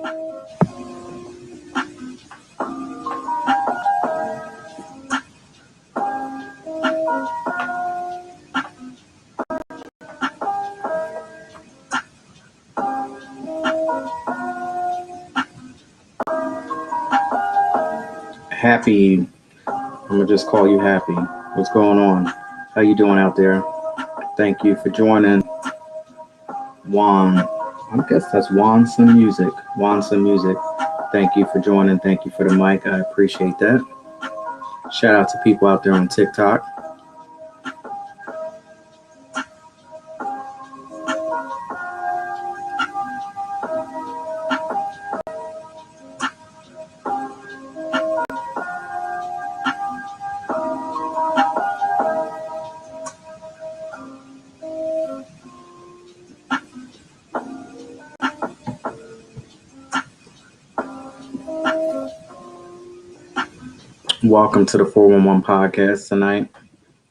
Happy, I'm gonna just call you Happy. What's going on? How you doing out there? Thank you for joining. Juan, I guess that's Wanson Music. Wanson Music. Thank you for joining. Thank you for the mic. I appreciate that. Shout out to people out there on TikTok. Welcome to the 411 podcast tonight.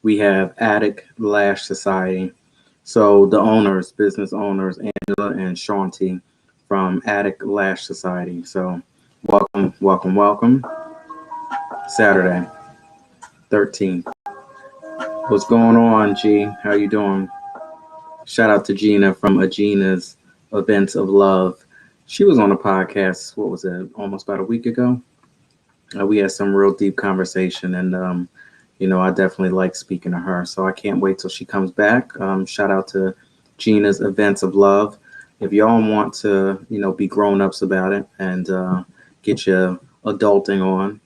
We have Attic Lash Society. So the owners, business owners, Angela and Shanti from Attic Lash Society. So welcome, welcome, welcome. Saturday, 13th. What's going on, G? How you doing? Shout out to Gina from Agina's Events of Love. She was on a podcast, what was it, almost about a week ago? We had some real deep conversation, and I definitely like speaking to her. So I can't wait till she comes back. Shout out to Gina's Events of Love. If y'all want to, be grown-ups about it and get your adulting on,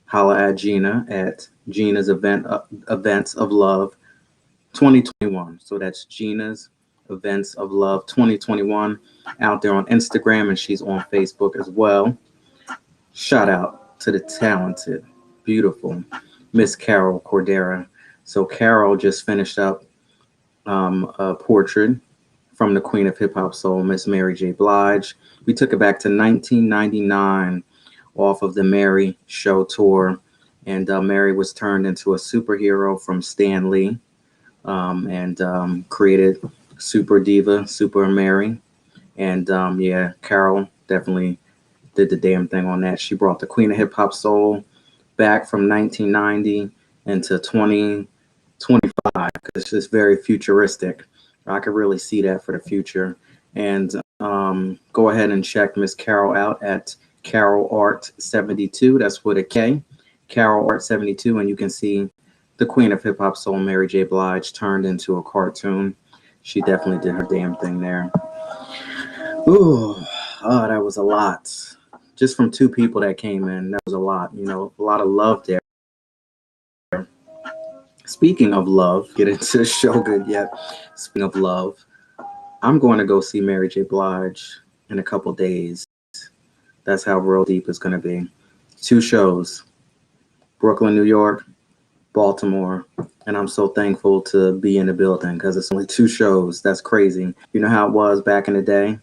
holla at Gina at Gina's Events of Love 2021. So that's Gina's Events of Love 2021 out there on Instagram, and she's on Facebook as well. Shout out to the talented, beautiful Miss Carol Cordera. So Carol just finished up a portrait from the Queen of Hip Hop Soul, Miss Mary J. Blige. We took it back to 1999 off of the Mary Show tour, and Mary was turned into a superhero from Stan Lee, and created Super Diva, Super Mary, and Carol definitely did the damn thing on that. She brought the Queen of Hip Hop Soul back from 1990 into 2025 because it's very futuristic. I could really see that for the future. And go ahead and check Miss Carol out at Carol Art 72. That's with a K, Carol Art 72, and you can see the Queen of Hip Hop Soul, Mary J. Blige, turned into a cartoon. She definitely did her damn thing there. Ooh, oh, that was a lot. Just from two people that came in, that was a lot, a lot of love there. Speaking of love, get into the show good yet. Speaking of love, I'm going to go see Mary J. Blige in a couple days. That's how real deep it's going to be. 2 shows, Brooklyn, New York, Baltimore, and I'm so thankful to be in the building because it's only 2 shows. That's crazy. You know how it was back in the day,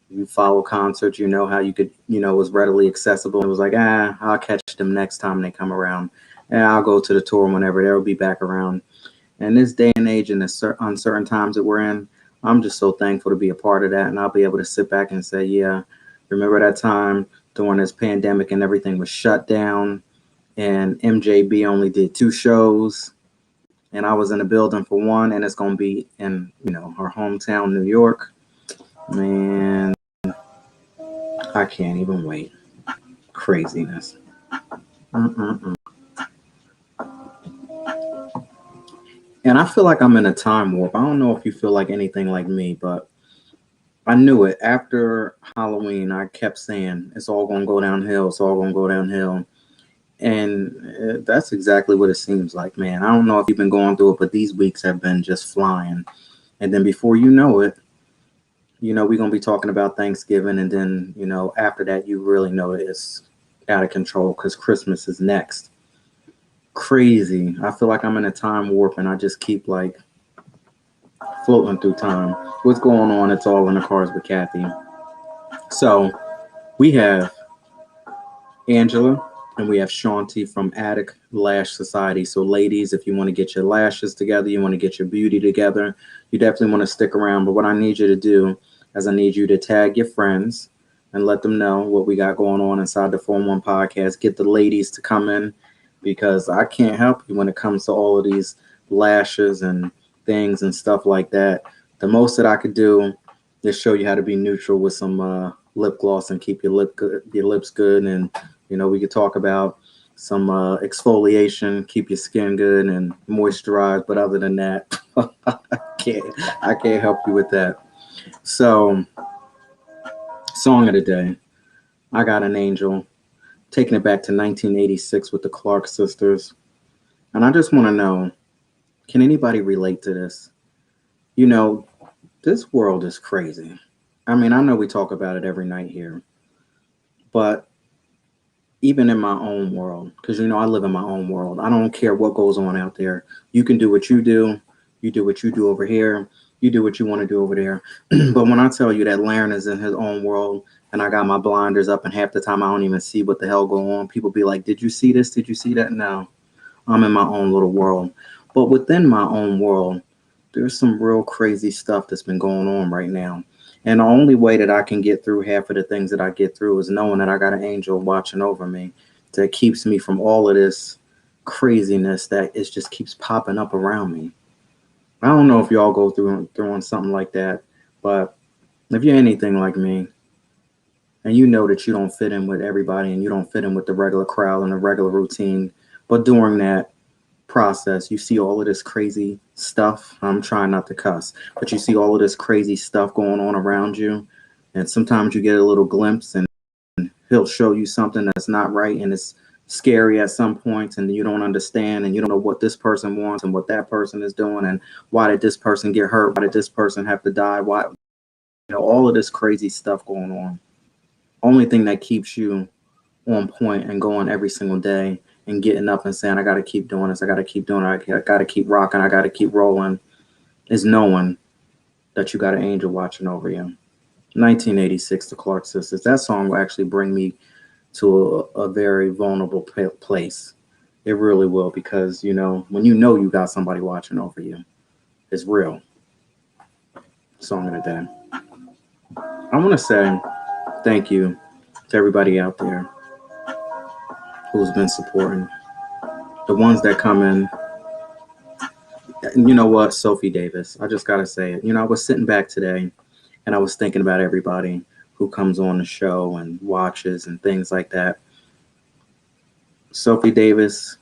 You follow concerts, how you could, it was readily accessible. It was like, I'll catch them next time they come around. And I'll go to the tour whenever they'll be back around. And this day and age and the uncertain times that we're in, I'm just so thankful to be a part of that. And I'll be able to sit back and say, yeah, remember that time during this pandemic and everything was shut down and MJB only did 2 shows and I was in the building for 1 and it's going to be in, her hometown, New York. Man, I can't even wait. Craziness. And I feel like I'm in a time warp. I don't know if you feel like anything like me, but I knew it. After Halloween, I kept saying, it's all going to go downhill. It's all going to go downhill. And that's exactly what it seems like, man. I don't know if you've been going through it, but these weeks have been just flying. And then before you know it, we're going to be talking about Thanksgiving. And then, after that, you really know it's out of control because Christmas is next. Crazy. I feel like I'm in a time warp and I just keep like floating through time. What's going on? It's all in the cars with Kathy. So we have Angela and we have Shanti from Attic Lash Society. So ladies, if you want to get your lashes together, you want to get your beauty together, you definitely want to stick around. But what I need you to do is I need you to tag your friends, and let them know what we got going on inside the 411 podcast. Get the ladies to come in because I can't help you when it comes to all of these lashes and things and stuff like that. The most that I could do is show you how to be neutral with some lip gloss and keep your lips good. And we could talk about some exfoliation, keep your skin good and moisturize. But other than that, can't I can't help you with that. So, song of the day, I Got an Angel, taking it back to 1986 with the Clark sisters. And I just want to know, can anybody relate to this? You know, this world is crazy. I mean, I know we talk about it every night here, but even in my own world, because I live in my own world, I don't care what goes on out there. You can do what you do what you do over here, you do what you want to do over there. But when I tell you that Laren is in his own world and I got my blinders up and half the time I don't even see what the hell going on, people be like, did you see this? Did you see that? No, I'm in my own little world. But within my own world, there's some real crazy stuff that's been going on right now. And the only way that I can get through half of the things that I get through is knowing that I got an angel watching over me that keeps me from all of this craziness that it just keeps popping up around me. I don't know if y'all go through on something like that, but if you're anything like me and you know that you don't fit in with everybody and you don't fit in with the regular crowd and the regular routine, but during that process, you see all of this crazy stuff. I'm trying not to cuss, but you see all of this crazy stuff going on around you. And sometimes you get a little glimpse and he'll show you something that's not right. And it's scary at some points and you don't understand and you don't know what this person wants and what that person is doing. And why did this person get hurt? Why did this person have to die? Why, all of this crazy stuff going on. Only thing that keeps you on point and going every single day and getting up and saying, I got to keep doing this. I got to keep doing it. I got to keep rocking. I got to keep rolling is knowing that you got an angel watching over you. 1986, the Clark sisters. That song will actually bring me to a very vulnerable place. It really will, because, when you got somebody watching over you, it's real. Song of the day. I want to say thank you to everybody out there who's been supporting. The ones that come in. You know what, Sophie Davis, I just got to say it. I was sitting back today and I was thinking about everybody who comes on the show and watches and things like that. Sophie Davis,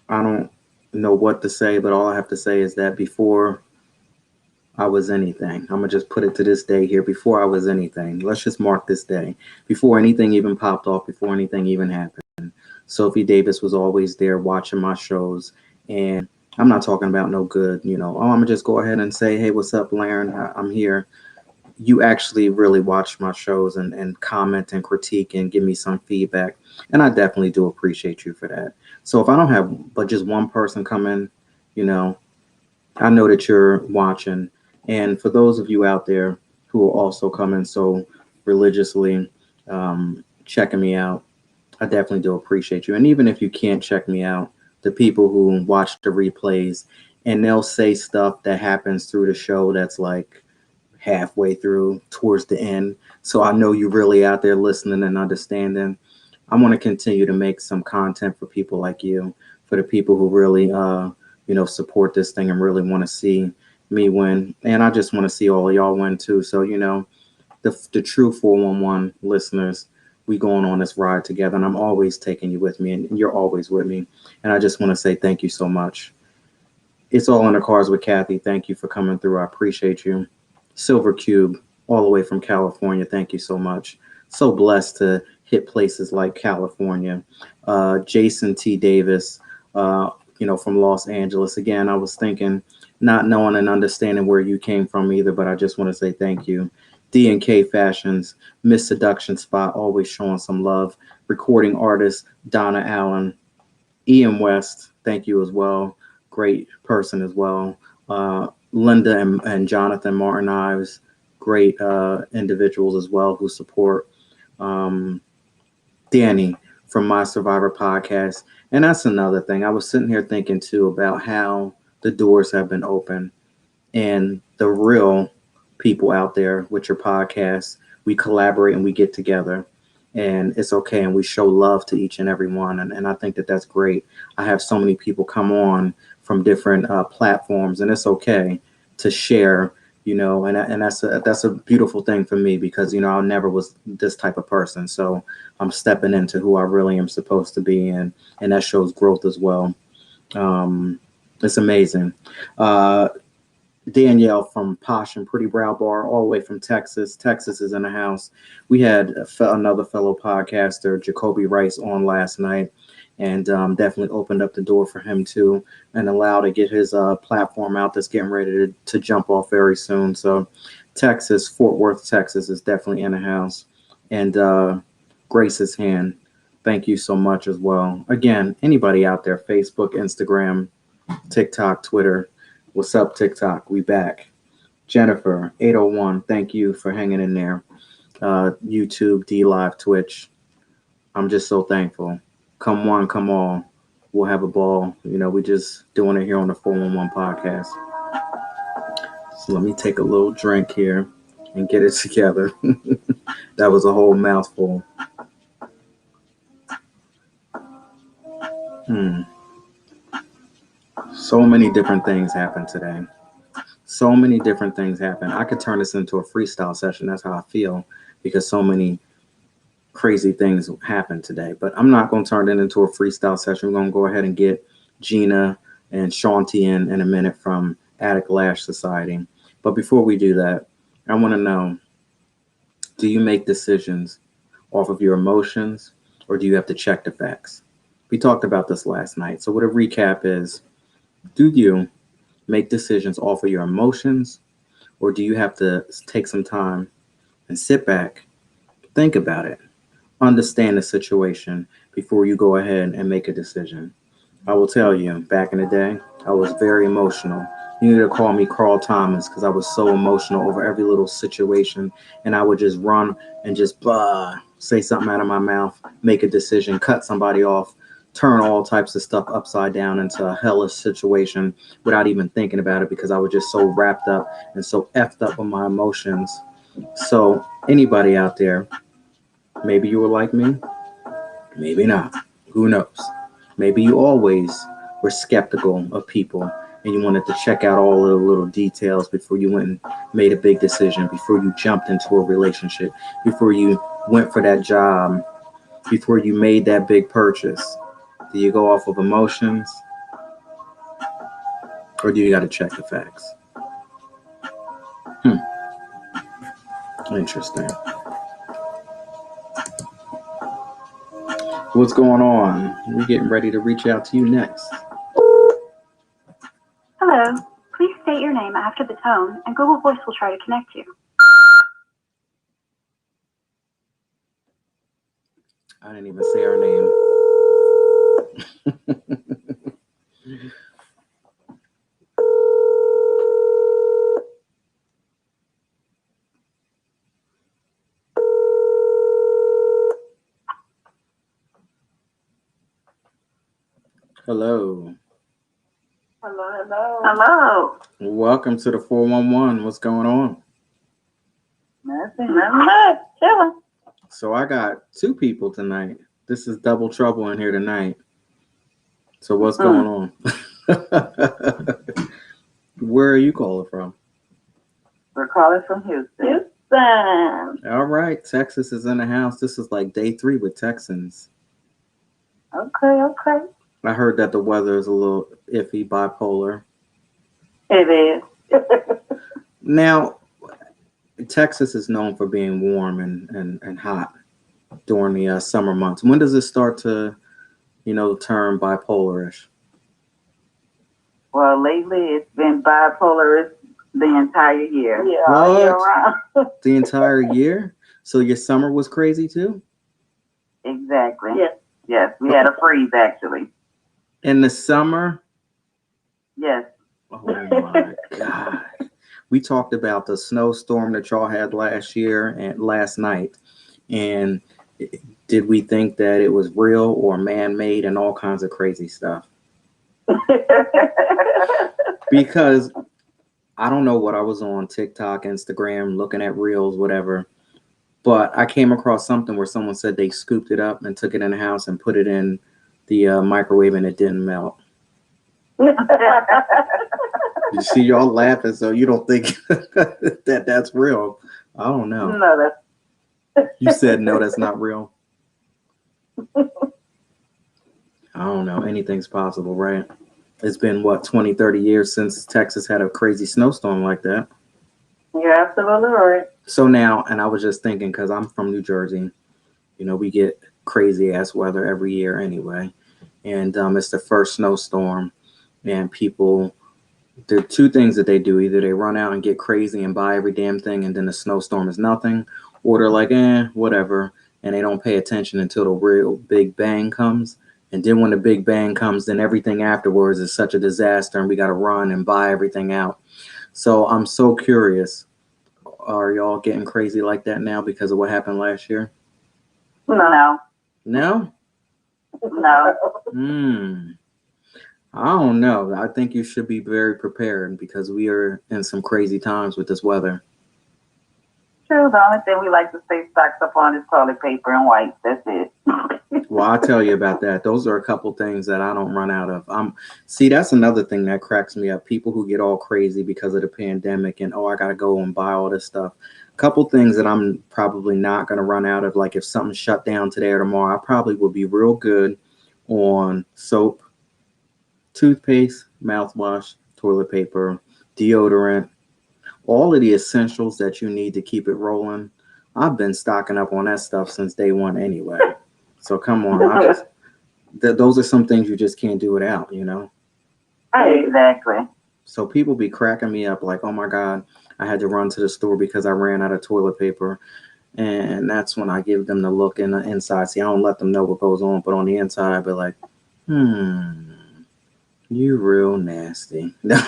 I don't know what to say, but all I have to say is that before I was anything, I'm going to just put it to this day here. Before I was anything, let's just mark this day. Before anything even popped off, before anything even happened, Sophie Davis was always there watching my shows. And I'm not talking about no good, I'm going to just go ahead and say, hey, what's up, Laren? I'm here. You actually really watch my shows and comment and critique and give me some feedback. And I definitely do appreciate you for that. So if I don't have but just one person come in, I know that you're watching. And for those of you out there who are also coming so religiously, checking me out, I definitely do appreciate you. And even if you can't check me out, the people who watch the replays and they'll say stuff that happens through the show that's like halfway through towards the end. So I know you're really out there listening and understanding. I want to continue to make some content for people like you, for the people who really, support this thing and really want to see me win. And I just want to see all of y'all win too. So, the true 411 listeners, we going on this ride together, and I'm always taking you with me, and you're always with me. And I just want to say thank you so much. It's all in the cards with Kathy. Thank you for coming through. I appreciate you. Silver Cube, all the way from California. Thank you so much. So blessed to hit places like California. Jason T. Davis, from Los Angeles. Again, I was thinking, not knowing and understanding where you came from either, but I just want to say thank you. D&K Fashions, Miss Seduction Spot, always showing some love. Recording artist Donna Allen, Ian West, thank you as well. Great person as well. Linda and Jonathan Martin Ives, great individuals as well who support. Danny from My Survivor podcast. And that's another thing. I was sitting here thinking too about how the doors have been open and the real people out there with your podcast. We collaborate and we get together, and it's okay. And we show love to each and every one. And I think that that's great. I have so many people come on from different platforms, and it's okay to share, and that's a beautiful thing for me because, I never was this type of person. So I'm stepping into who I really am supposed to be. And that shows growth as well. It's amazing. Danielle from Posh and Pretty Brow Bar, all the way from Texas. Texas is in the house. We had another fellow podcaster, Jacoby Rice, on last night, and definitely opened up the door for him too, and allowed to get his platform out that's getting ready to jump off very soon. So Texas, Fort Worth, Texas is definitely in the house. And Grace's hand, thank you so much as well. Again, anybody out there, Facebook, Instagram, TikTok, Twitter. What's up, TikTok? We back. Jennifer, 801, thank you for hanging in there. YouTube, D Live, Twitch. I'm just so thankful. Come one, come all. We'll have a ball. We just doing it here on the 411 podcast. So let me take a little drink here and get it together. That was a whole mouthful. So many different things happened today. So many different things happen. I could turn this into a freestyle session. That's how I feel, because so many crazy things happened today. But I'm not going to turn it into a freestyle session. We're going to go ahead and get Gina and Shanti in a minute from Addict Lash Society. But before we do that, I want to know, do you make decisions off of your emotions, or do you have to check the facts? We talked about this last night. So what a recap is, do you make decisions off of your emotions, or do you have to take some time and sit back, think about it, understand the situation before you go ahead and make a decision? I will tell you, back in the day, I was very emotional. You need to call me Carl Thomas, because I was so emotional over every little situation, and I would just run and just say something out of my mouth, make a decision, cut somebody off, turn all types of stuff upside down into a hellish situation without even thinking about it, because I was just so wrapped up and so effed up with my emotions. So anybody out there, maybe you were like me, maybe not. Who knows? Maybe you always were skeptical of people, and you wanted to check out all of the little details before you went and made a big decision, before you jumped into a relationship, before you went for that job, before you made that big purchase. Do you go off of emotions, or do you got to check the facts? Interesting. What's going on? We're getting ready to reach out to you next. Hello. Please state your name after the tone, and Google Voice will try to connect you. I didn't even say our name. Hello. Hello. Welcome to the 411. What's going on? Nothing much. Chilling. So I got two people tonight. This is double trouble in here tonight. So what's going on? Where are you calling from? We're calling from Houston. All right. Texas is in the house. This is like day 3 with Texans. Okay. I heard that the weather is a little iffy, bipolar. It is. Now, Texas is known for being warm and hot during the summer months. When does it start to, turn bipolarish? Well, lately it's been bipolar the entire year. Yeah, all year round. The entire year? So your summer was crazy too? Exactly. Yes, we had a freeze actually. In the summer? Yes. Oh my God. We talked about the snowstorm that y'all had last year and last night. And did we think that it was real or man-made and all kinds of crazy stuff? Because I don't know what I was on TikTok, Instagram, looking at reels, whatever. But I came across something where someone said they scooped it up and took it in the house and put it in the microwave and it didn't melt. You see, y'all laughing, so you don't think that that's real. I don't know. No, that's You said no, that's not real. I don't know. Anything's possible, right? It's been, what, 20, 30 years since Texas had a crazy snowstorm like that. you're absolutely right. So now, and I was just thinking, because I'm from New Jersey, you know, we get crazy ass weather every year anyway. And it's the first snowstorm, and people, there are two things that they do. Either they run out and get crazy and buy every damn thing, and then the snowstorm is nothing, or they're like, whatever, and they don't pay attention until the real big bang comes. And then when the big bang comes, then everything afterwards is such a disaster, and we got to run and buy everything out. So I'm so curious. Are y'all getting crazy like that now because of what happened last year? No, No? no. I don't know. I think you should be very prepared because we are in some crazy times with this weather. True. The only thing we like to stay stocked up on is toilet paper and wipes. That's it. Well, I'll tell you about that. Those are a couple things that I don't run out of. See, that's another thing that cracks me up. People who get all crazy because of the pandemic and, I got to go and buy all this stuff. A couple things that I'm probably not going to run out of. Like if something shut down today or tomorrow, I probably will be real good on soap, toothpaste, mouthwash, toilet paper, deodorant, all of the essentials that you need to keep it rolling. I've been stocking up on that stuff since day one anyway. So come on, those are some things you just can't do without, you know? Exactly. So people be cracking me up like, oh my God, I had to run to the store because I ran out of toilet paper. And that's when I give them the look in the inside. See, I don't let them know what goes on, but on the inside, I'd be like, you real nasty. No.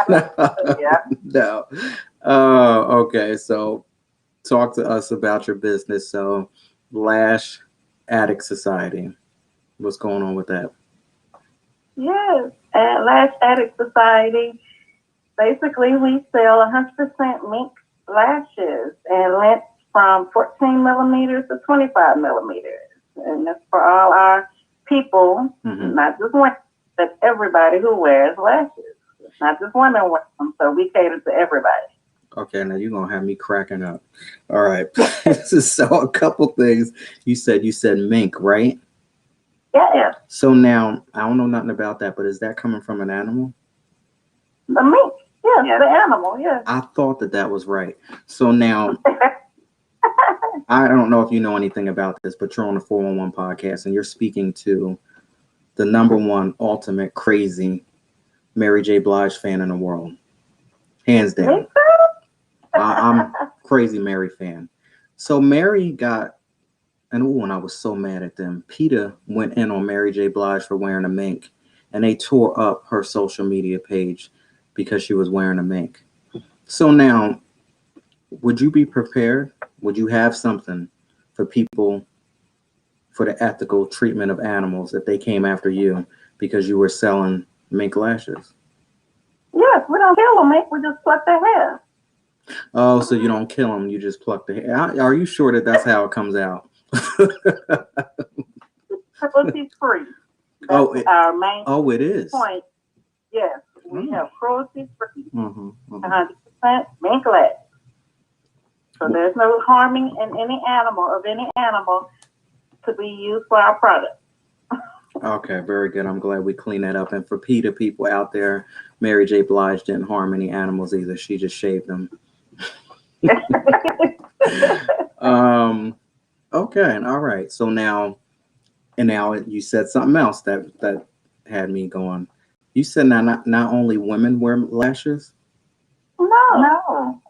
Yeah. No. Okay. So talk to us about your business. So Lash Addict Society. What's going on with that? Yes. At Lash Addict Society, basically we sell 100% mink lashes and lengths from 14 millimeters to 25 millimeters. And that's for all our people, not just women, but everybody who wears lashes. Not just women wear them, so we cater to everybody. Okay, now you're gonna have me cracking up. All right. So a couple things. You said mink, right? Yeah. So now I don't know nothing about that, but is that coming from an animal? The mink. Yeah, the animal, yeah. I thought that was right. So now I don't know if you know anything about this, but you're on the 411 podcast and you're speaking to the number one ultimate crazy Mary J. Blige fan in the world. Hands down. I'm crazy Mary fan. So Mary got, and I was so mad at them. PETA went in on Mary J. Blige for wearing a mink, and they tore up her social media page because she was wearing a mink. So now, would you be prepared? Would you have something for people for the ethical treatment of animals if they came after you because you were selling mink lashes? Yes, we don't kill them, mink. We just pluck their hair. Oh, so you don't kill them, you just pluck the hair. Are you sure that that's how it comes out? Cruelty free. That's our main it is. point. Yes, we have cruelty free. 100% mink lash. So there's no harming in any animal to be used for our product. Okay, very good. I'm glad we cleaned that up. And for PETA people out there, Mary J. Blige didn't harm any animals either. She just shaved them. Okay, all right. So now you said something else that had me going. You said not only women wear lashes? No.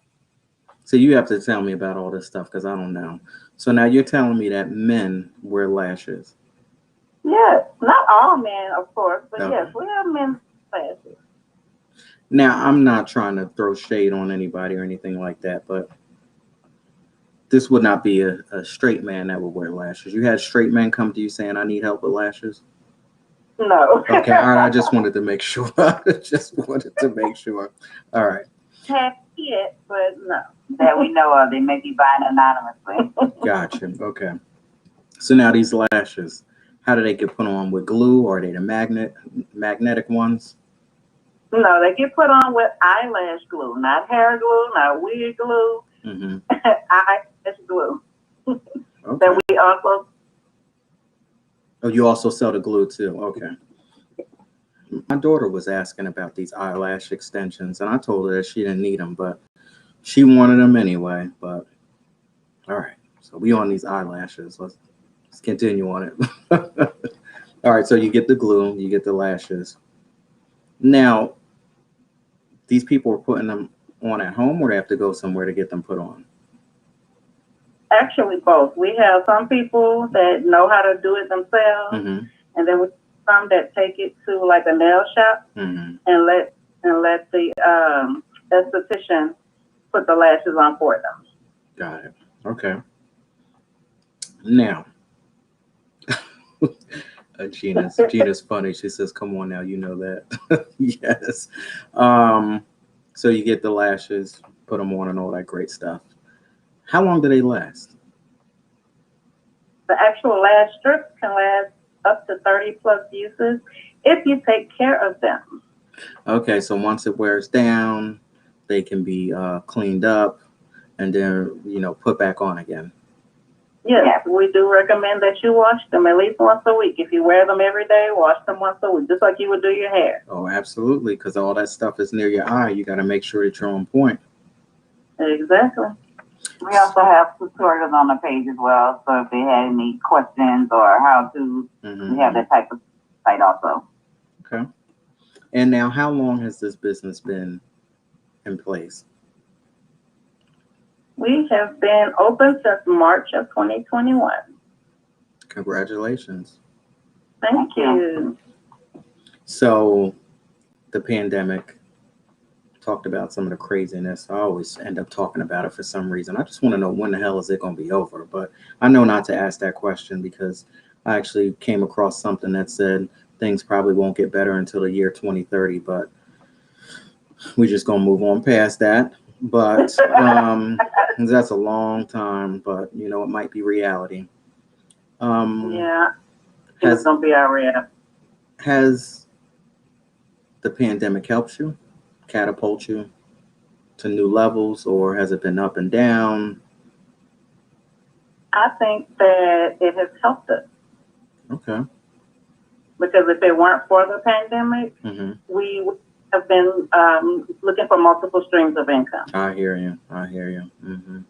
So you have to tell me about all this stuff because I don't know. So now you're telling me that men wear lashes. Yes, not all men, of course, but yes, we have men's lashes. Now, I'm not trying to throw shade on anybody or anything like that, but this would not be a straight man that would wear lashes. You had straight men come to you saying, I need help with lashes? No. Okay, all right. I just wanted to make sure. Just wanted to make sure. All right. Have yet, but no. That we know of. They may be buying anonymously. Gotcha. Okay. So now these lashes, how do they get put on with glue, or are they the magnetic ones? No, they get put on with eyelash glue, not hair glue, not wig glue, Mm-hmm. eyelash glue. Okay. That we also. Oh, you also sell the glue too. Okay. My daughter was asking about these eyelash extensions, and I told her that she didn't need them, but she wanted them anyway. But all right, so we on these eyelashes. Let's continue on it. All right, so you get the glue, you get the lashes. Now, these people are putting them on at home, or they have to go somewhere to get them put on. Actually, both. We have some people that know how to do it themselves, Mm-hmm. and then we have some that take it to like a nail shop Mm-hmm. and let the esthetician put the lashes on for them. Got it. Okay. Now, Gina's funny. She says, "Come on now, you know that." Yes. So you get the lashes, put them on, and all that great stuff. How long do they last? The actual lash strips can last up to 30 plus uses if you take care of them. Okay, so once it wears down, they can be cleaned up and then put back on again. Yes, we do recommend that you wash them at least once a week. If you wear them every day, wash them once a week, just like you would do your hair. Oh, absolutely, because all that stuff is near your eye. You got to make sure that you're on point. Exactly. We also have tutorials on the page as well, so if they had any questions or how to, Mm-hmm. we have that type of site also. Okay. And now, how long has this business been in place? We have been open since March of 2021. Congratulations. Thank you. So, the pandemic talked about some of the craziness. I always end up talking about it for some reason. I just want to know, when the hell is it going to be over? But I know not to ask that question because I actually came across something that said things probably won't get better until the year 2030, but we're just going to move on past that. But that's a long time, but it might be reality. Yeah, it's Has going to be our reality. has the pandemic helped you, catapult you to new levels, or has it been up and down? I think that it has helped us. Okay. Because if it weren't for the pandemic, Mm-hmm. we would have been looking for multiple streams of income. I hear you. Mm-hmm.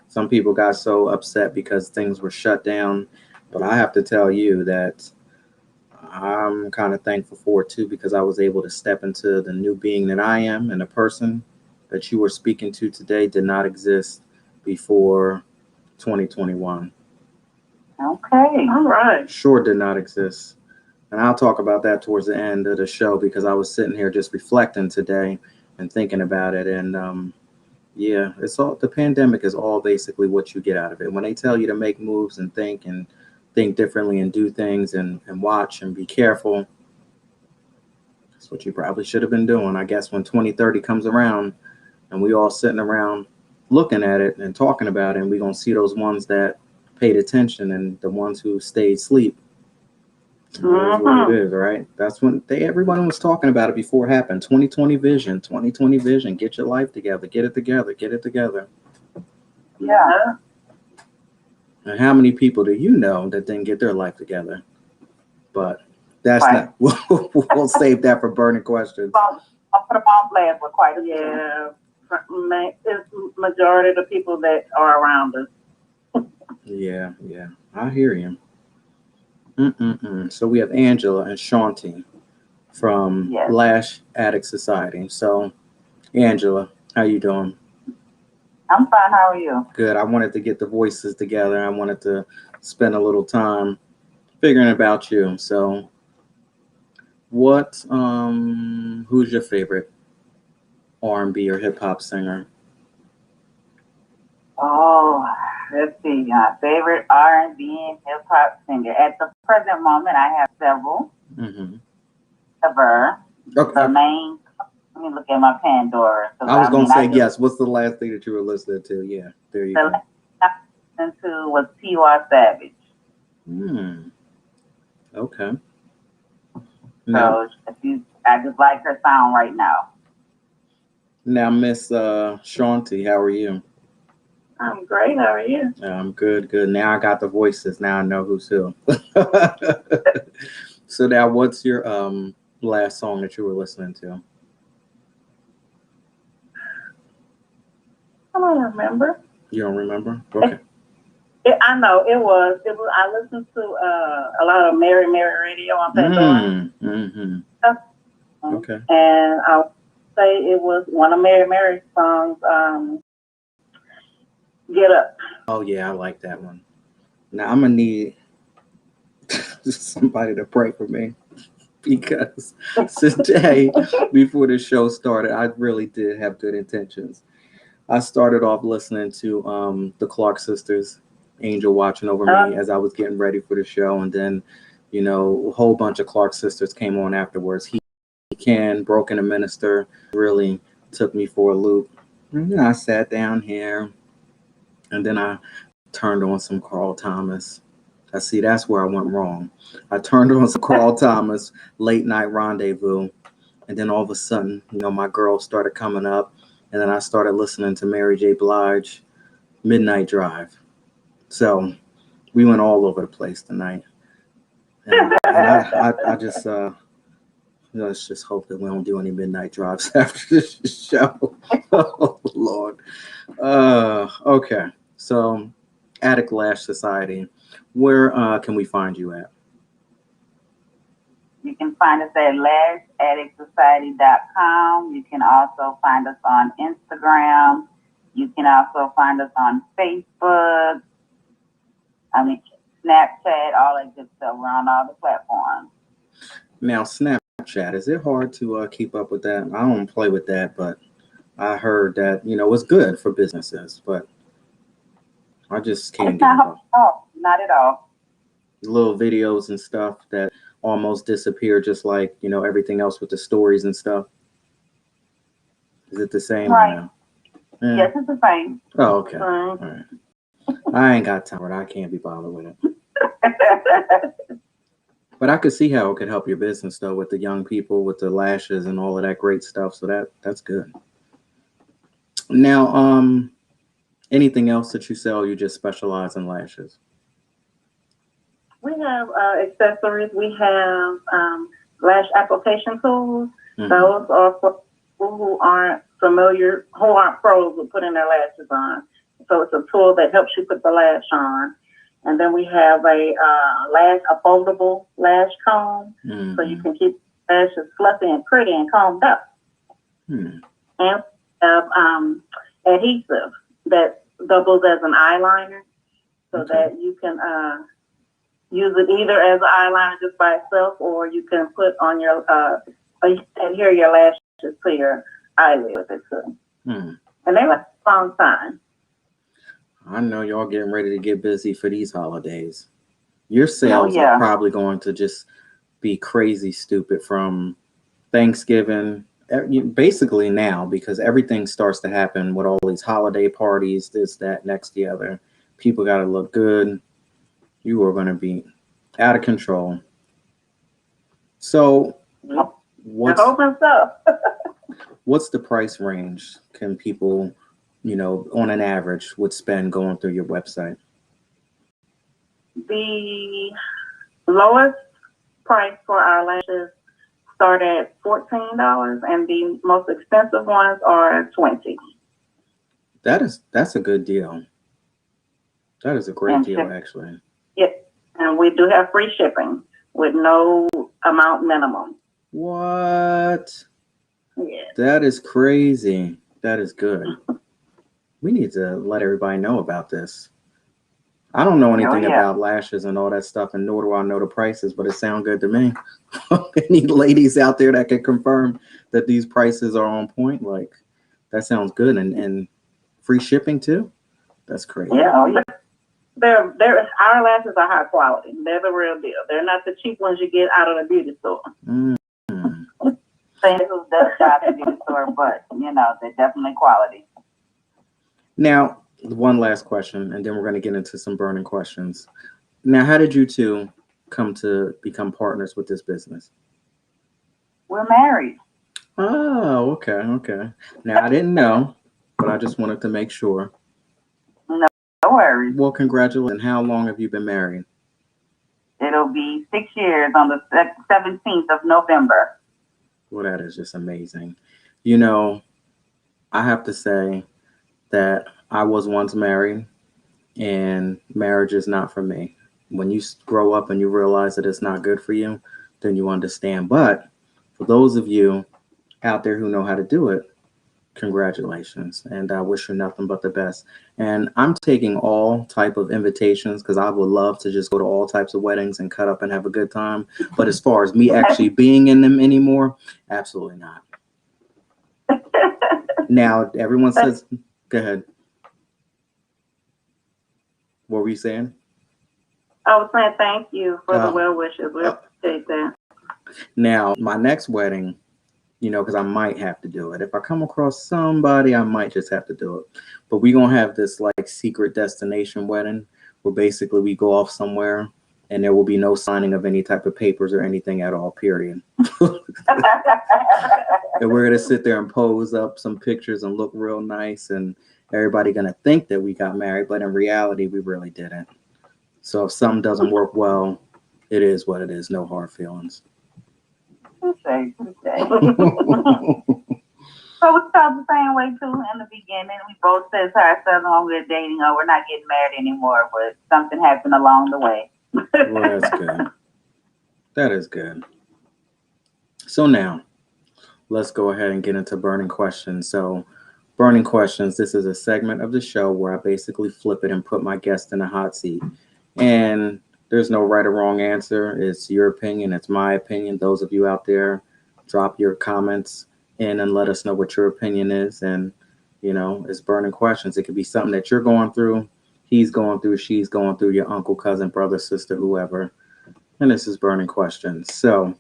Some people got so upset because things were shut down, but I have to tell you that I'm kind of thankful for it too, because I was able to step into the new being that I am, and the person that you were speaking to today did not exist before 2021. Okay. All right. Sure did not exist. And I'll talk about that towards the end of the show, because I was sitting here just reflecting today and thinking about it. And yeah, it's all, the pandemic is all basically what you get out of it. When they tell you to make moves and think differently and do things and watch and be careful, that's what you probably should have been doing. I guess when 2030 comes around and we all sitting around looking at it and talking about it, and we're going to see those ones that paid attention and the ones who stayed asleep. That's what it is, right? That's when everyone was talking about it before it happened. 2020 vision, 2020 vision. Get your life together. Get it together. Yeah. And how many people do you know that didn't get their life together? But that's right. not. We'll save that for burning questions. I'll put them on blast with quite a few. Yeah. It's majority of the people that are around us. Yeah. I hear you. So we have Angela and Shanti from Lash Addict Society. So, Angela, how you doing? I'm fine. How are you? Good. I wanted to get the voices together. I wanted to spend a little time figuring about you. So, who's your favorite R&B or hip hop singer? Oh, let's see. My favorite R&B and hip hop singer. At the present moment, I have several. Mm-hmm. Ever. Okay. The main. Let me look at my Pandora. I was gonna say yes. What's the last thing that you were listening to? Yeah, there you go. The last I listened to was T.Y. Savage. Okay. Now, So I just like her sound right now. now, Miss Shaunti, how are you? I'm great. How are you? I'm good, good. Now I got the voices. Now I know who's who. So now, what's your last song that you were listening to? I don't remember. You don't remember? Okay. I know it was. I listened to a lot of Mary Radio on Pandora. Okay. And I'll say it was one of Mary's songs, Get Up. Oh yeah, I like that one. Now I'm gonna need somebody to pray for me because today, before the show started, I really did have good intentions. I started off listening to the Clark sisters, Angel Watching Over Me, as I was getting ready for the show, and then, a whole bunch of Clark sisters came on afterwards. He Can, Broken a Minister, really took me for a loop. And then I sat down here, and then I turned on some Carl Thomas. That's where I went wrong. I turned on some Carl Thomas, Late Night Rendezvous, and then all of a sudden, my girls started coming up, and then I started listening to Mary J. Blige, Midnight Drive. So we went all over the place tonight. And I just, let's just hope that we don't do any midnight drives after this show. Oh, Lord. Okay. So, Attic Lash Society, where can we find you at? You can find us at lashaddictsociety.com. You can also find us on Instagram. You can also find us on Facebook. Snapchat, all that good stuff. We're on all the platforms. Now, Snapchat, is it hard to keep up with that? I don't play with that, but I heard that, it's good for businesses, but I just can't get involved. Not at all. Little videos and stuff that almost disappear, just like, everything else with the stories and stuff. Is it the same? Right. Yeah. Yes, it's the same. Oh, okay. All right. I ain't got time for it. I can't be bothered with it. But I could see how it could help your business, though, with the young people, with the lashes and all of that great stuff. So that's good. Now, anything else that you sell? You just specialize in lashes? We have accessories. We have lash application tools. Mm-hmm. Those are for people who aren't familiar, who aren't pros with putting their lashes on. So it's a tool that helps you put the lash on. And then we have a foldable lash comb, so you can keep lashes fluffy and pretty and combed up. And we have adhesive that doubles as an eyeliner, so that you can use it either as an eyeliner just by itself, or you can put on your adhere your lashes to your eyelid with it too. And they last a long time. I know y'all getting ready to get busy for these holidays. Your sales are probably going to just be crazy stupid from Thanksgiving, basically now, because everything starts to happen with all these holiday parties, this, that, next, the other. People got to look good. You are going to be out of control. So what's the price range can people, on an average would spend going through your website? The lowest price for our lashes start at $14, and the most expensive ones are $20. That's a good deal. That is a great deal, actually. Yes, and we do have free shipping with no amount minimum. What? Yeah. That is crazy. That is good. We need to let everybody know about this. I don't know anything about lashes and all that stuff, and nor do I know the prices, but it sounds good to me. Any ladies out there that can confirm that these prices are on point, like, that sounds good. And free shipping too? That's crazy. Yeah, our lashes are high quality. They're the real deal. They're not the cheap ones you get out of the beauty store. saying who does job to do the store, but they're definitely quality. Now, one last question, and then we're going to get into some burning questions. Now, how did you two come to become partners with this business? We're married. Oh, okay. Now, I didn't know, but I just wanted to make sure. No worries. Well, congratulations. And how long have you been married? It'll be 6 years on the 17th of November. Well, that is just amazing. You know, I have to say that I was once married, and marriage is not for me. When you grow up and you realize that it's not good for you, then you understand. But for those of you out there who know how to do it, congratulations, and I wish you nothing but the best. And I'm taking all type of invitations because I would love to just go to all types of weddings and cut up and have a good time. But as far as me actually being in them anymore, absolutely not. Now everyone says, go ahead. What were you saying? I was saying thank you for the well wishes. We appreciate that. Now my next wedding, because I might have to do it. If I come across somebody, I might just have to do it. But we're going to have this like secret destination wedding where basically we go off somewhere and there will be no signing of any type of papers or anything at all, period. And we're going to sit there and pose up some pictures and look real nice. And everybody going to think that we got married. But in reality, we really didn't. So if something doesn't work well, it is what it is. No hard feelings. So we felt the same way too in the beginning. We both said to ourselves when we were dating, "Oh, we're not getting married anymore," but something happened along the way. Well, that's good. That is good. So now, let's go ahead and get into burning questions. So, burning questions. This is a segment of the show where I basically flip it and put my guest in a hot seat. And there's no right or wrong answer. It's your opinion. It's my opinion. Those of you out there, drop your comments in and let us know what your opinion is. And, it's burning questions. It could be something that you're going through, he's going through, she's going through, your uncle, cousin, brother, sister, whoever. And this is burning questions. So,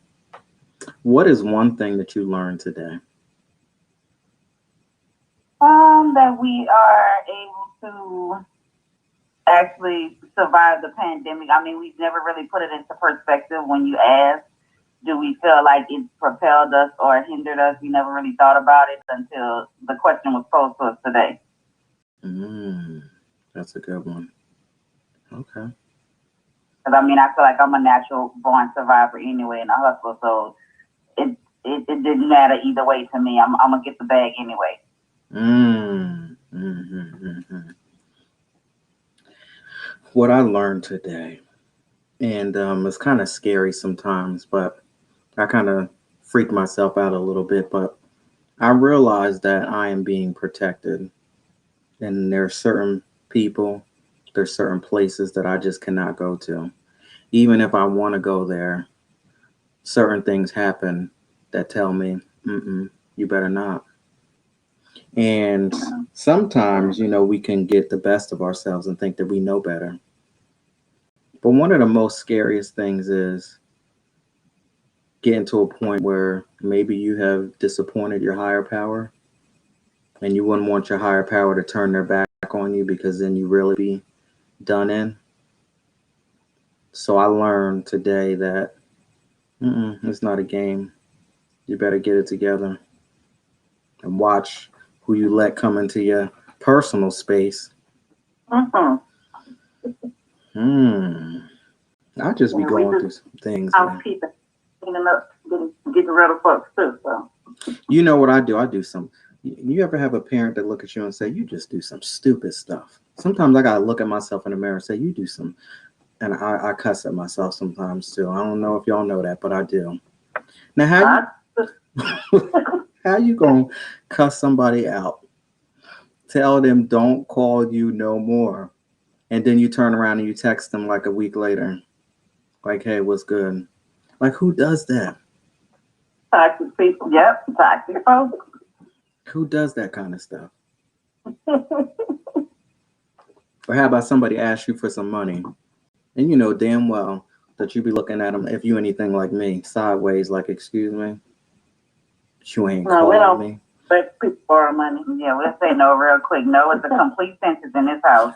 what is one thing that you learned today? That we are able to actually survive the pandemic. I mean, we've never really put it into perspective when you ask, do we feel like it propelled us or hindered us? We never really thought about it until the question was posed to us today. That's a good one. Okay. Because, I feel like I'm a natural born survivor anyway and a hustler, so it didn't matter either way to me. I'm going to get the bag anyway. What I learned today, and it's kind of scary sometimes, but I kind of freak myself out a little bit, but I realized that I am being protected, and there are certain people, there's certain places that I just cannot go to. Even if I want to go there, certain things happen that tell me, you better not. And sometimes, we can get the best of ourselves and think that we know better. But one of the most scariest things is getting to a point where maybe you have disappointed your higher power and you wouldn't want your higher power to turn their back on you because then you really be done in. So I learned today that it's not a game. You better get it together and watch who you let come into your personal space. I just be going through some things. Housekeeping, cleaning up, getting rid of folks too. So. You know what I do? I do some. You ever have a parent that look at you and say, "You just do some stupid stuff"? Sometimes I gotta look at myself in the mirror and say, "You do some," and I cuss at myself sometimes too. I don't know if y'all know that, but I do. Now, how you gonna cuss somebody out? Tell them don't call you no more, and then you turn around and you text them like a week later, like, "Hey, what's good?" Like, who does that? Toxic people. Yep, toxic folks. Who does that kind of stuff? Or how about somebody asks you for some money, and you know damn well that you be looking at them, if you anything like me, sideways, like, "Excuse me." You ain't No, we called don't me. let people borrow money. Yeah, we'll say no real quick. No is a complete sentence in this house.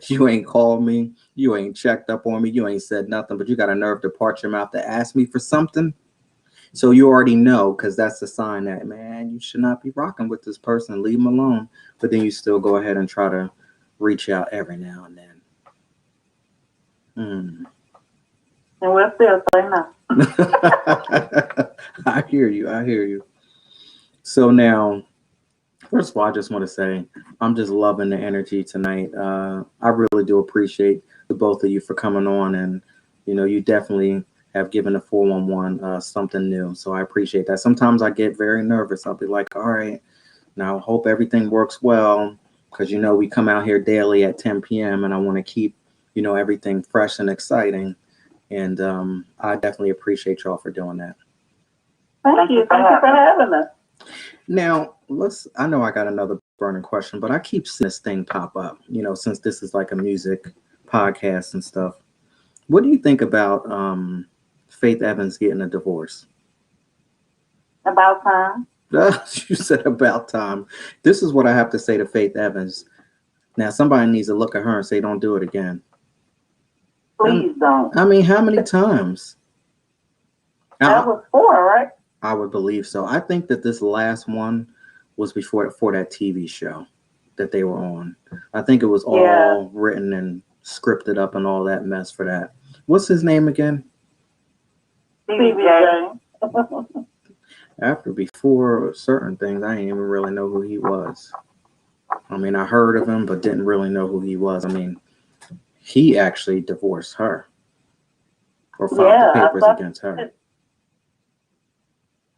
You ain't called me. You ain't checked up on me. You ain't said nothing, but you got a nerve to part your mouth to ask me for something. So you already know, because that's a sign that, man, you should not be rocking with this person. Leave them alone. But then you still go ahead and try to reach out every now and then. And we'll still say no. I hear you. I hear you. So now, first of all, I just want to say I'm just loving the energy tonight. I really do appreciate the both of you for coming on, and you definitely have given the 411 something new. So I appreciate that. Sometimes I get very nervous. I'll be like, all right, now I hope everything works well, because we come out here daily at 10 p.m. and I want to keep everything fresh and exciting. And I definitely appreciate y'all for doing that. Thank you. Thank you for having us. Now, I know I got another burning question, but I keep seeing this thing pop up, since this is like a music podcast and stuff. What do you think about Faith Evans getting a divorce? About time. You said about time. This is what I have to say to Faith Evans. Now, somebody needs to look at her and say, don't do it again. Please don't. I mean, how many times? That was 4, right? I would believe so. I think that this last one was for that TV show that they were on. I think it was all written and scripted up and all that mess for that. What's his name again? CBJ. Before certain things, I didn't even really know who he was. I mean, I heard of him, but didn't really know who he was. I mean, he actually divorced her or filed the papers against her.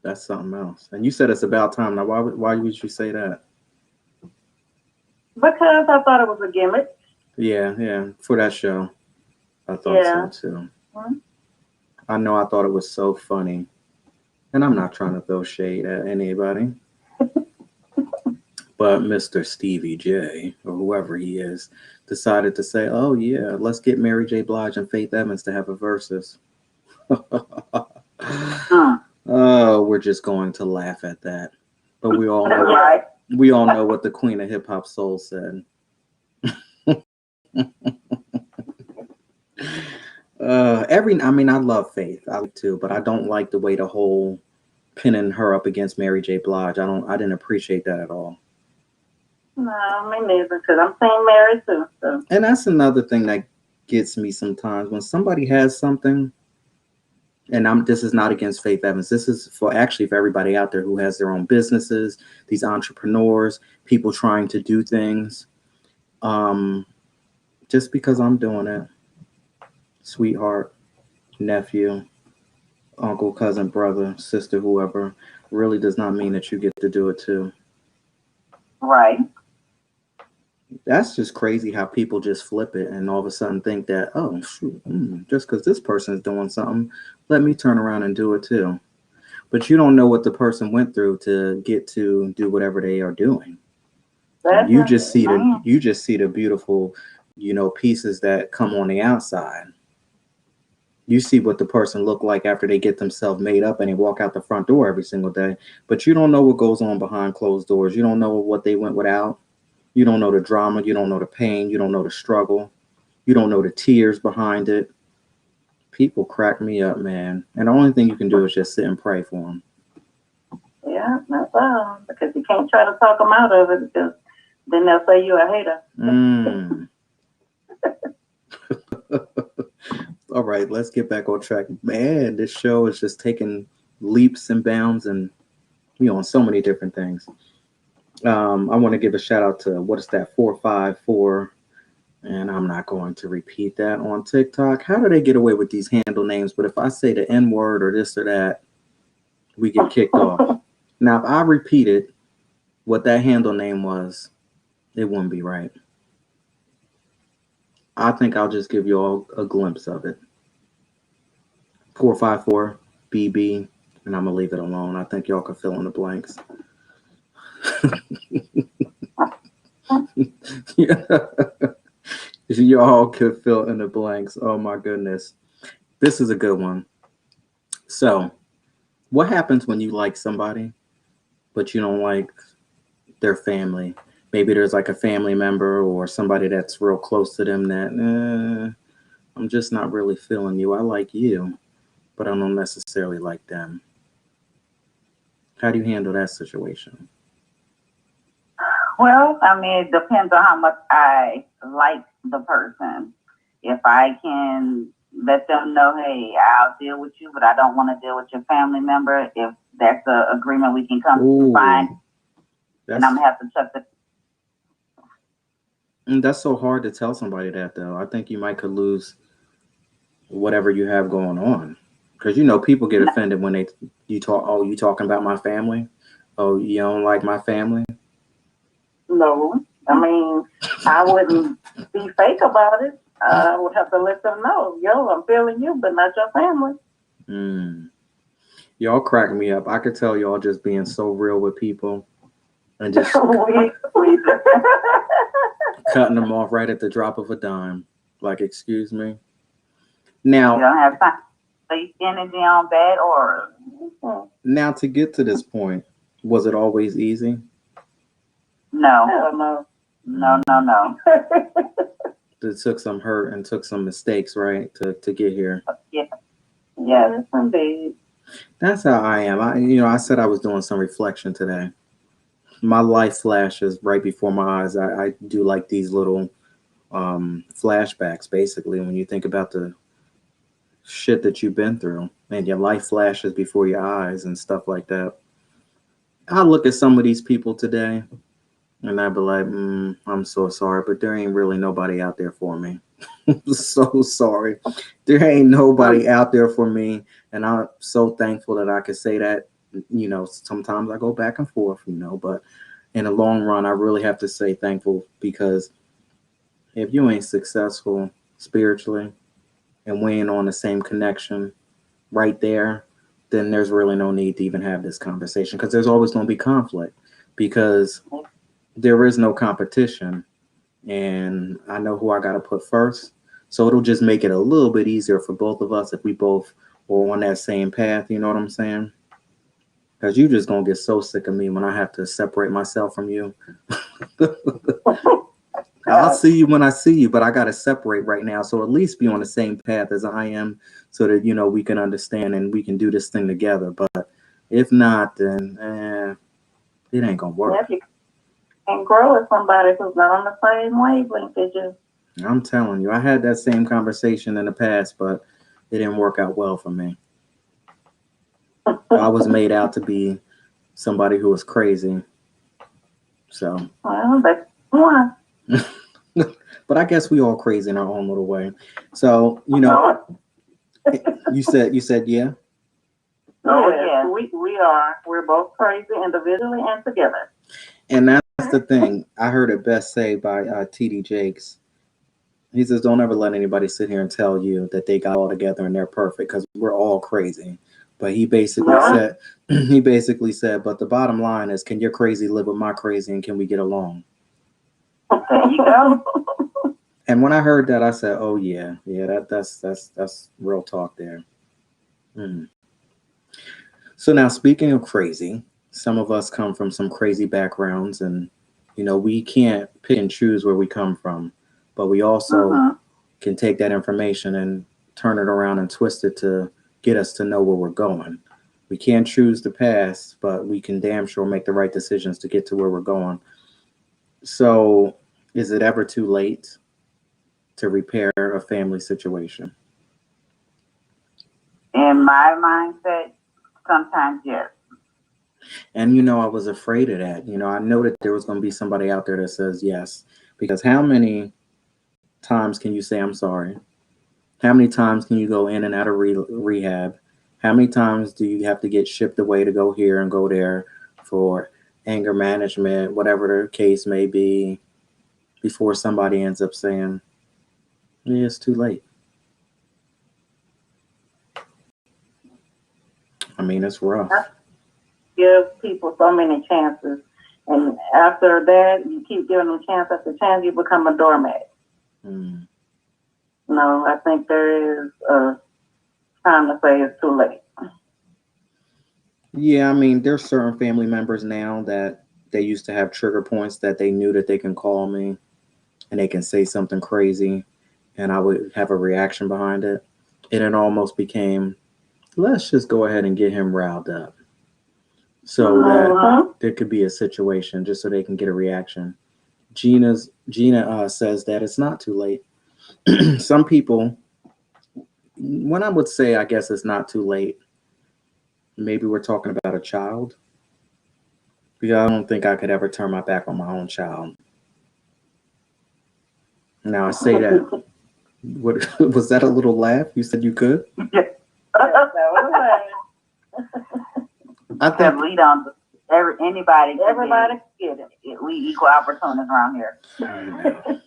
That's something else. And you said it's about time. Now, why would you say that? Because I thought it was a gimmick. Yeah. For that show, I thought so too. Mm-hmm. I know I thought it was so funny. And I'm not trying to throw shade at anybody. But Mr. Stevie J, or whoever he is, decided to say, oh, yeah, let's get Mary J. Blige and Faith Evans to have a versus. Oh, we're just going to laugh at that. But we all know what the queen of hip hop soul said. I love Faith. I like too, but I don't like the way the whole pinning her up against Mary J. Blige. I didn't appreciate that at all. No, me neither, because I'm saying Mary too. So. And that's another thing that gets me sometimes when somebody has something. And this is not against Faith Evans. This is for everybody out there who has their own businesses, these entrepreneurs, people trying to do things. Just because I'm doing it, sweetheart, nephew, uncle, cousin, brother, sister, whoever, really does not mean that you get to do it too. Right. That's just crazy how people just flip it and all of a sudden think that, oh, shoot, just because this person is doing something, let me turn around and do it too. But you don't know what the person went through to get to do whatever they are doing. You just see the beautiful, pieces that come on the outside. You see what the person look like after they get themselves made up and they walk out the front door every single day. But you don't know what goes on behind closed doors. You don't know what they went without. You don't know the drama. You don't know the pain. You don't know the struggle. You don't know the tears behind it. People crack me up, man. And the only thing you can do is just sit and pray for them. Yeah, that's all. Because you can't try to talk them out of it, because then they'll say you're a hater. All right, let's get back on track. Man, this show is just taking leaps and bounds and, on so many different things. I want to give a shout out to, what is that, 454, and I'm not going to repeat that on TikTok. How do they get away with these handle names? But if I say the N word or this or that, we get kicked off. Now, if I repeated what that handle name was, it wouldn't be right. I think I'll just give you all a glimpse of it. 454 BB, and I'm gonna leave it alone. I think y'all can fill in the blanks. Y'all could fill in the blanks. Oh my goodness. This is a good one. So, what happens when you like somebody but you don't like their family. Maybe there's like a family member or somebody that's real close to them that I'm just not really feeling you. I like you, but I don't necessarily like them. How do you handle that situation? Well, I mean, it depends on how much I like the person. If I can let them know, hey, I'll deal with you, but I don't want to deal with your family member. If that's an agreement we can come to find, and I'm gonna have to chuck the. That's so hard to tell somebody that though. I think you might could lose whatever you have going on, because people get offended when you talk. Oh, you talking about my family? Oh, you don't like my family? No, I mean, I wouldn't be fake about it. I would have to let them know, yo, I'm feeling you, but not your family. Y'all crack me up. I could tell y'all just being so real with people and just cutting them off right at the drop of a dime. Like, excuse me. Now, you don't have time to waste energy on bad or. Now, to get to this point, was it always easy? No. No. It took some hurt and took some mistakes, right, to get here. Yeah. Yes, indeed. That's how I am. I said I was doing some reflection today. My life flashes right before my eyes. I do like these little flashbacks, basically, when you think about the shit that you've been through and your life flashes before your eyes and stuff like that. I look at some of these people today and I'd be like, I'm so sorry, but there ain't really nobody out there for me. So sorry. There ain't nobody out there for me. And I'm so thankful that I could say that. Sometimes I go back and forth, but in the long run, I really have to say thankful, because if you ain't successful spiritually and we ain't on the same connection right there, then there's really no need to even have this conversation, because there's always going to be conflict, because there is no competition and I know who I got to put first. So it'll just make it a little bit easier for both of us if we both are on that same path. You know what I'm saying? Because you just going to get so sick of me when I have to separate myself from you. I'll see you when I see you, but I got to separate right now. So at least be on the same path as I am, so that, we can understand and we can do this thing together. But if not, then it ain't going to work. Yeah, you can grow with somebody who's not on the same wavelength as you. I'm telling you, I had that same conversation in the past, but it didn't work out well for me. I was made out to be somebody who was crazy. So. Well, that's one. But I guess we all crazy in our own little way. So, you said yeah. Oh yeah, we are. We're both crazy individually and together. And that's the thing. I heard it best say by T.D. Jakes. He says, "Don't ever let anybody sit here and tell you that they got all together and they're perfect, because we're all crazy." But he basically said, but the bottom line is, can your crazy live with my crazy, and can we get along? There you go. And when I heard that, I said, "Oh yeah, that's real talk there." So now, speaking of crazy, some of us come from some crazy backgrounds, and we can't pick and choose where we come from, but we also can take that information and turn it around and twist it to get us to know where we're going. We can't choose the past, but we can damn sure make the right decisions to get to where we're going. So, is it ever too late to repair a family situation? In my mindset, sometimes yes. And I was afraid of that. I know that there was going to be somebody out there that says yes, because how many times can you say I'm sorry? How many times can you go in and out of rehab? How many times do you have to get shipped away to go here and go there for anger management, whatever the case may be, before somebody ends up saying, yeah, it's too late? I mean, it's rough. Give people so many chances, and after that, you keep giving them chance after chance, you become a doormat. No, I think there is a time to say it's too late. Yeah, I mean, there's certain family members now that they used to have trigger points that they knew that they can call me and they can say something crazy and I would have a reaction behind it. And it almost became, let's just go ahead and get him riled up so that there could be a situation just so they can get a reaction. Gina says that it's not too late. Some people, when I would say, I guess it's not too late, maybe we're talking about a child. Because I don't think I could ever turn my back on my own child. Now I say that. What was that? A little laugh? You said you could. I think we don't. Everybody can get it. We equal opportunities around here.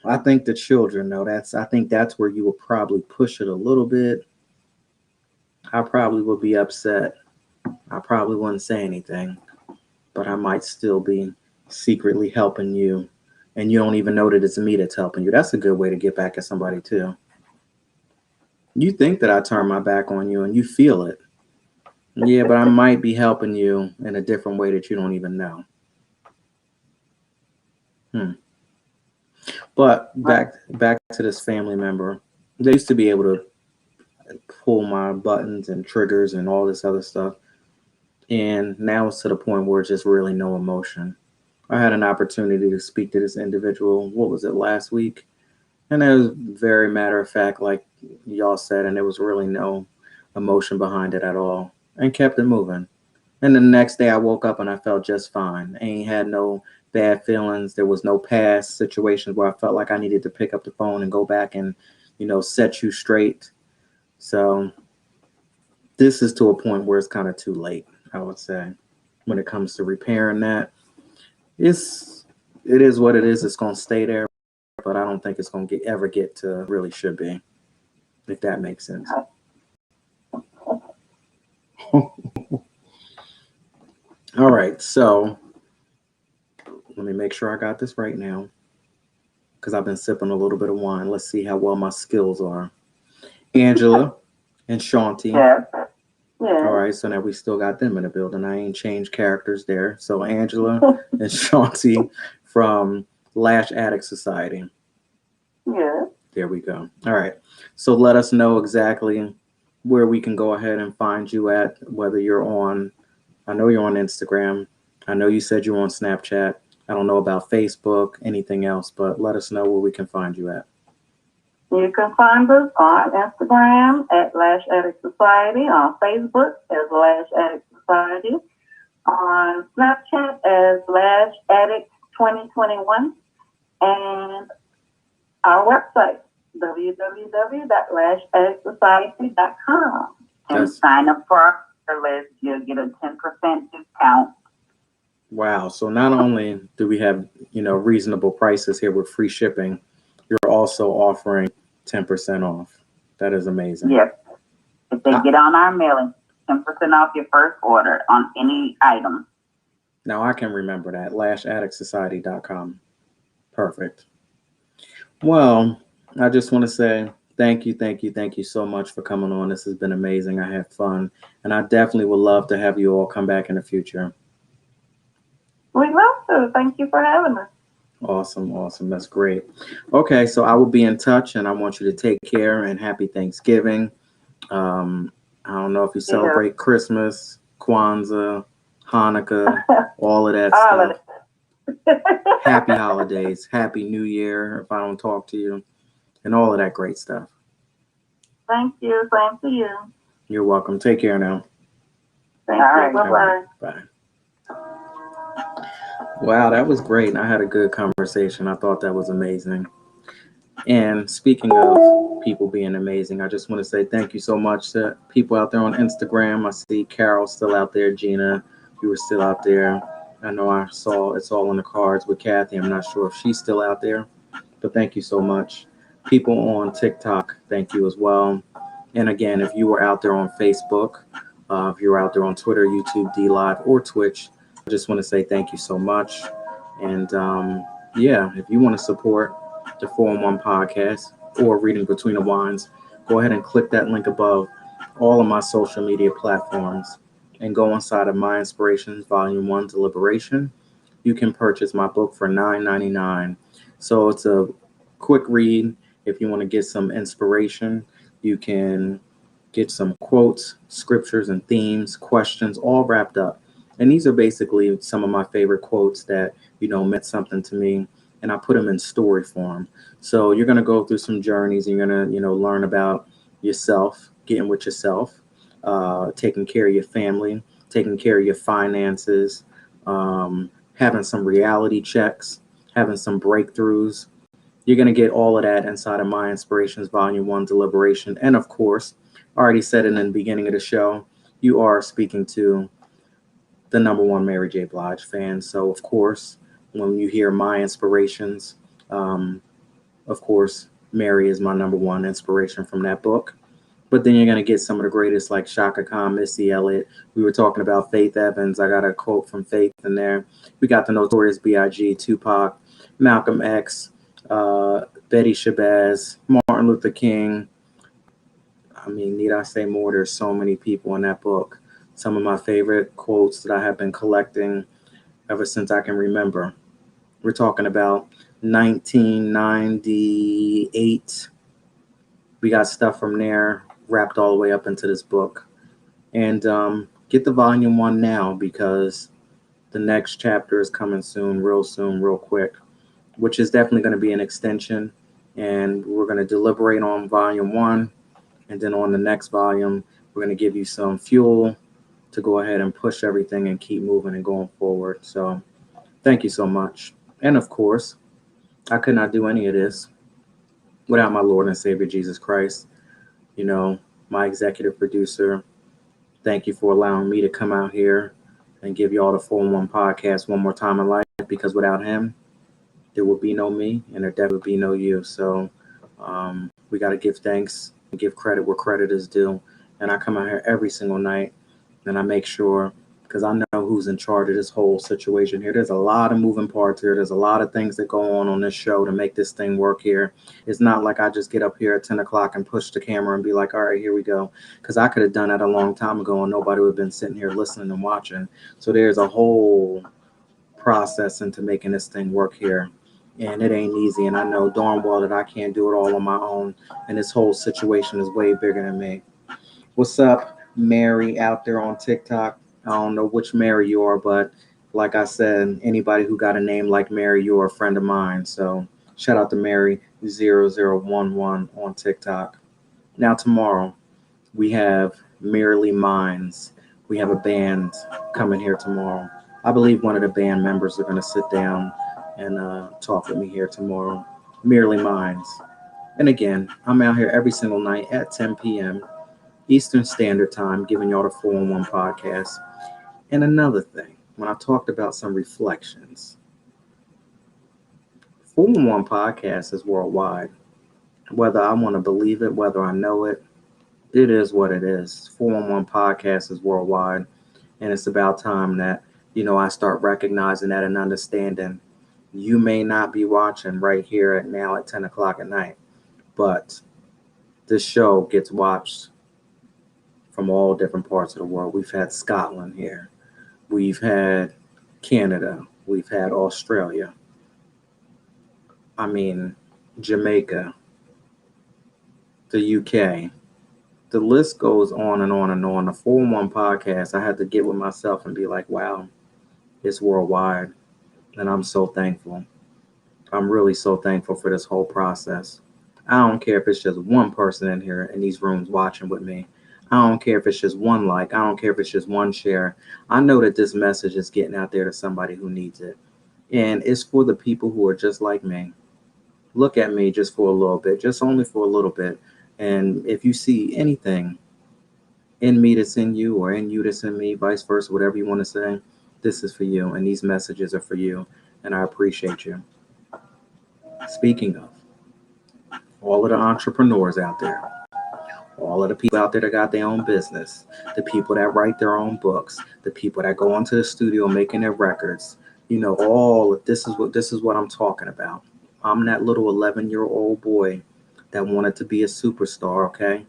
I think the children though. I think that's where you would probably push it a little bit. I probably would be upset. I probably wouldn't say anything, but I might still be secretly helping you, and you don't even know that it's me that's helping you. That's a good way to get back at somebody too. You think that I turn my back on you, and you feel it. Yeah, but I might be helping you in a different way that you don't even know. But back to this family member. They used to be able to pull my buttons and triggers and all this other stuff. And now it's to the point where it's just really no emotion. I had an opportunity to speak to this individual, what was it, last week? And it was very matter of fact, like y'all said, and there was really no emotion behind it at all. And kept it moving. And the next day I woke up and I felt just fine. I ain't had no bad feelings. There was no past situations where I felt like I needed to pick up the phone and go back and, set you straight. So this is to a point where it's kind of too late, I would say, when it comes to repairing that. It is what it is. It's gonna stay there, but I don't think it's gonna ever get to really should be, if that makes sense. All right, so let me make sure I got this right now because I've been sipping a little bit of wine. Let's see how well my skills are. Angela and Shanti. Yes. All right, so now we still got them in the building. I ain't changed characters there. So Angela and Shanti from Lash Addict Society. Yeah. There we go. All right. So let us know exactly where we can go ahead and find you at, whether you're on, I know you're on Instagram. I know you said you're on Snapchat. I don't know about Facebook, anything else, but let us know where we can find you at. You can find us on Instagram at Lash Addict Society, on Facebook as Lash Addict Society, on Snapchat as Lash Addict 2021, and our website, www.lashaddictsociety.com. And sign up for our list. You'll get a 10% discount. Wow. So not only do we have, reasonable prices here with free shipping, you're also offering 10% off. That is amazing. Yes. If they get on our mailing, 10% off your first order on any item. Now I can remember that. LashAddictSociety.com. Perfect. Well, I just want to say thank you so much for coming on. This has been amazing. I had fun. And I definitely would love to have you all come back in the future. We'd love to. Thank you for having us. Awesome. That's great. Okay, so I will be in touch, and I want you to take care and happy Thanksgiving. I don't know if you celebrate Christmas, Kwanzaa, Hanukkah, all of that stuff. Happy holidays, happy New Year if I don't talk to you, and all of that great stuff. Thank you. Same to you. You're welcome. Take care now. Thank you. Bye-bye. Bye. Wow, that was great. I had a good conversation. I thought that was amazing. And speaking of people being amazing, I just want to say thank you so much to people out there on Instagram. I see Carol still out there. Gina, you were still out there. I know I saw it's all in the cards with Kathy. I'm not sure if she's still out there, but thank you so much. People on TikTok, thank you as well. And again, if you were out there on Facebook, if you're out there on Twitter, YouTube, D Live, or Twitch, I just want to say thank you so much. And if you want to support the 411 podcast or Reading Between the Wines, go ahead and click that link above. All of my social media platforms, and go inside of My Inspirations Volume 1 Deliberation, you can purchase my book for $9.99. So it's a quick read. If you want to get some inspiration, you can get some quotes, scriptures, and themes, questions all wrapped up. And these are basically some of my favorite quotes that, meant something to me. And I put them in story form. So you're going to go through some journeys and you're going to, learn about yourself, getting with yourself, taking care of your family, taking care of your finances, having some reality checks, having some breakthroughs. You're going to get all of that inside of My Inspirations Volume 1 Deliberation. And of course, I already said it in the beginning of the show, you are speaking to the number one Mary J. Blige fan. So, of course, when you hear My Inspirations, of course, Mary is my number one inspiration from that book. But then you're going to get some of the greatest like Shaka Khan, Missy Elliott. We were talking about Faith Evans. I got a quote from Faith in there. We got the Notorious B.I.G., Tupac, Malcolm X, Betty Shabazz, Martin Luther King. I mean, need I say more? There's so many people in that book. Some of my favorite quotes that I have been collecting ever since I can remember. We're talking about 1998. We got stuff from there wrapped all the way up into this book. And get the volume 1 now because the next chapter is coming soon, real quick, which is definitely going to be an extension. And we're going to deliberate on volume 1. And then on the next volume, we're going to give you some fuel to go ahead and push everything and keep moving and going forward. So thank you so much. And of course, I could not do any of this without my Lord and Savior, Jesus Christ. My executive producer. Thank you for allowing me to come out here and give y'all the 411 podcast one more time in life, because without him, there would be no me and there definitely would be no you. So we got to give thanks and give credit where credit is due. And I come out here every single night and I make sure, because I know who's in charge of this whole situation here. There's a lot of moving parts here. There's a lot of things that go on this show to make this thing work here. It's not like I just get up here at 10 o'clock and push the camera and be like, all right, here we go. Because I could have done that a long time ago and nobody would have been sitting here listening and watching. So there's a whole process into making this thing work here. And it ain't easy. And I know darn well that I can't do it all on my own. And this whole situation is way bigger than me. What's up, Mary out there on TikTok? I don't know which Mary you are, but like I said, anybody who got a name like Mary, you're a friend of mine. So shout out to Mary0011 on TikTok. Now tomorrow, we have Merely Minds. We have a band coming here tomorrow. I believe one of the band members are going to sit down and talk with me here tomorrow. Merely Minds. And again, I'm out here every single night at 10 p.m. Eastern Standard Time, giving y'all the 411 podcast. And another thing, when I talked about some reflections, 411 podcast is worldwide. Whether I want to believe it, whether I know it, it is what it is. 411 podcast is worldwide. And it's about time that, I start recognizing that and understanding. You may not be watching right here at 10 o'clock at night, but this show gets watched from all different parts of the world. We've had Scotland here. We've had Canada. We've had Australia. I mean, Jamaica, the UK. The list goes on and on and on. The 411 podcast, I had to get with myself and be like, wow, it's worldwide. And I'm so thankful. I'm really so thankful for this whole process. I don't care if it's just one person in here in these rooms watching with me. I don't care if it's just one like. I don't care if it's just one share. I know that this message is getting out there to somebody who needs it. And it's for the people who are just like me. Look at me just for a little bit, just only for a little bit. And if you see anything in me that's in you or in you that's in me, vice versa, whatever you want to say, this is for you. And these messages are for you. And I appreciate you. Speaking of, all of the entrepreneurs out there, all of the people out there that got their own business, the people that write their own books, the people that go into the studio making their records, all of this is what I'm talking about. I'm that little 11-year-old boy that wanted to be a superstar, okay?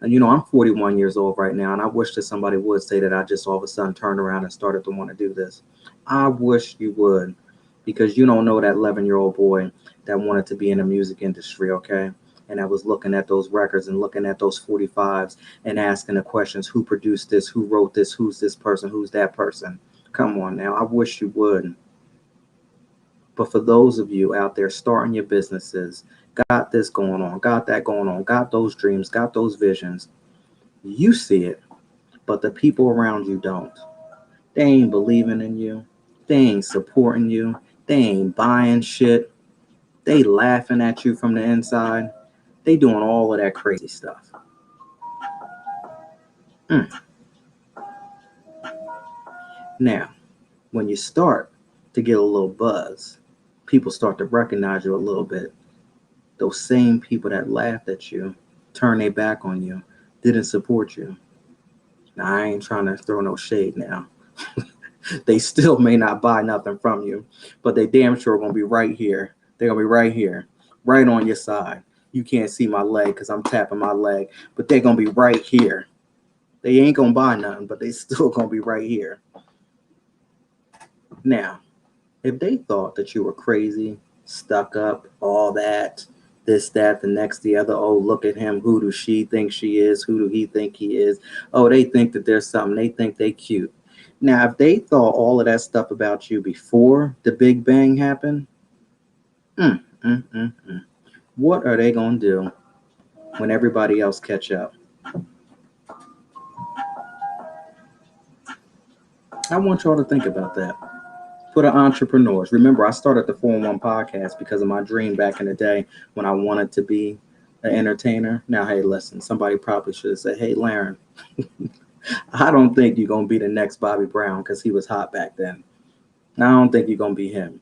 And, you know, I'm 41 years old right now, and I wish that somebody would say that I just all of a sudden turned around and started to want to do this. I wish you would, because you don't know that 11-year-old boy that wanted to be in the music industry, okay? And I was looking at those records and looking at those 45s and asking the questions, who produced this, who wrote this, who's this person, who's that person. Come on now, I wish you would. But for those of you out there starting your businesses, got this going on, got that going on, got those dreams, got those visions, you see it, but the people around you don't. They ain't believing in you. They ain't supporting you. They ain't buying shit. They laughing at you from the inside. They doing all of that crazy stuff. Mm. Now, when you start to get a little buzz, people start to recognize you a little bit. Those same people that laughed at you, turned their back on you, didn't support you. Now, I ain't trying to throw no shade now. They still may not buy nothing from you, but they damn sure gonna be right here. They're gonna be right here, right on your side. You can't see my leg because I'm tapping my leg, but they're gonna be right here. They ain't gonna buy nothing, but they still gonna be right here. Now, if they thought that you were crazy, stuck up, all that, this, that, the next, the other, oh, look at him, who does she think she is? Who do he think he is? Oh, they think that there's something, they think they cute. Now, if they thought all of that stuff about you before the Big Bang happened, what are they going to do when everybody else catch up? I want y'all to think about that. For the entrepreneurs, remember, I started the 411 podcast because of my dream back in the day when I wanted to be an entertainer. Now, hey, listen, somebody probably should have said, hey, Laren, I don't think you're going to be the next Bobby Brown because he was hot back then. I don't think you're going to be him.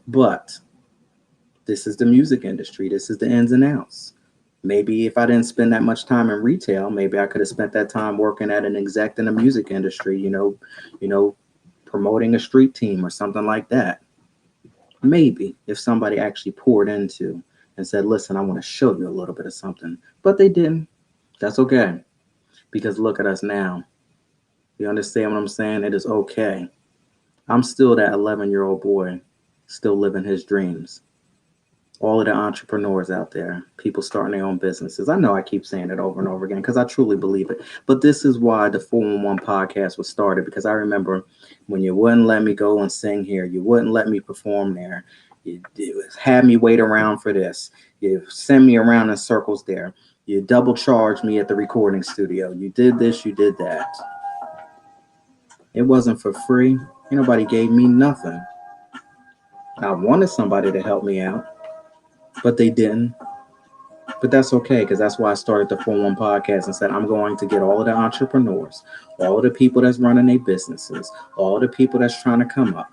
But this is the music industry. This is the ins and outs. Maybe if I didn't spend that much time in retail, maybe I could have spent that time working at an exec in the music industry, promoting a street team or something like that. Maybe if somebody actually poured into and said, listen, I want to show you a little bit of something. But they didn't. That's okay. Because look at us now. You understand what I'm saying? It is okay. I'm still that 11-year-old boy, still living his dreams. All of the entrepreneurs out there, people starting their own businesses. I know I keep saying it over and over again because I truly believe it. But this is why the 411 podcast was started, because I remember when you wouldn't let me go and sing here, you wouldn't let me perform there, you had me wait around for this, you send me around in circles there, you double charged me at the recording studio, you did this, you did that. It wasn't for free. Nobody gave me nothing. I wanted somebody to help me out, but they didn't. But that's okay, because that's why I started the 411 podcast and said I'm going to get all of the entrepreneurs, all of the people that's running their businesses, all of the people that's trying to come up.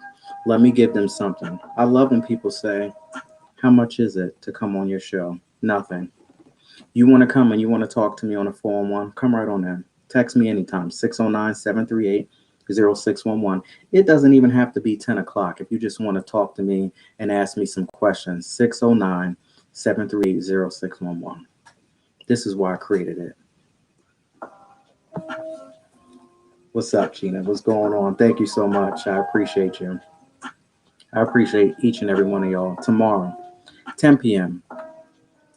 Let me give them something. I love when people say, how much is it to come on your show? Nothing. You want to come and you want to talk to me on a 411? Come right on in. Text me anytime, 609-738-0611. It doesn't even have to be 10 o'clock. If you just want to talk to me and ask me some questions, 609-738-0611. This is why I created it. What's up, Gina? What's going on? Thank you so much. I appreciate you. I appreciate each and every one of y'all. Tomorrow, 10 p.m.,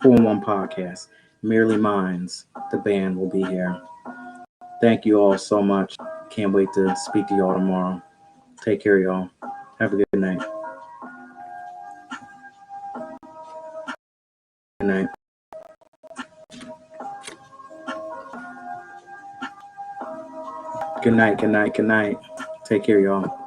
411 podcast, Merely Minds, the band will be here. Thank you all so much. Can't wait to speak to y'all tomorrow. Take care, y'all. Have a good night. Good night. Good night. Good night. Good night. Take care, y'all.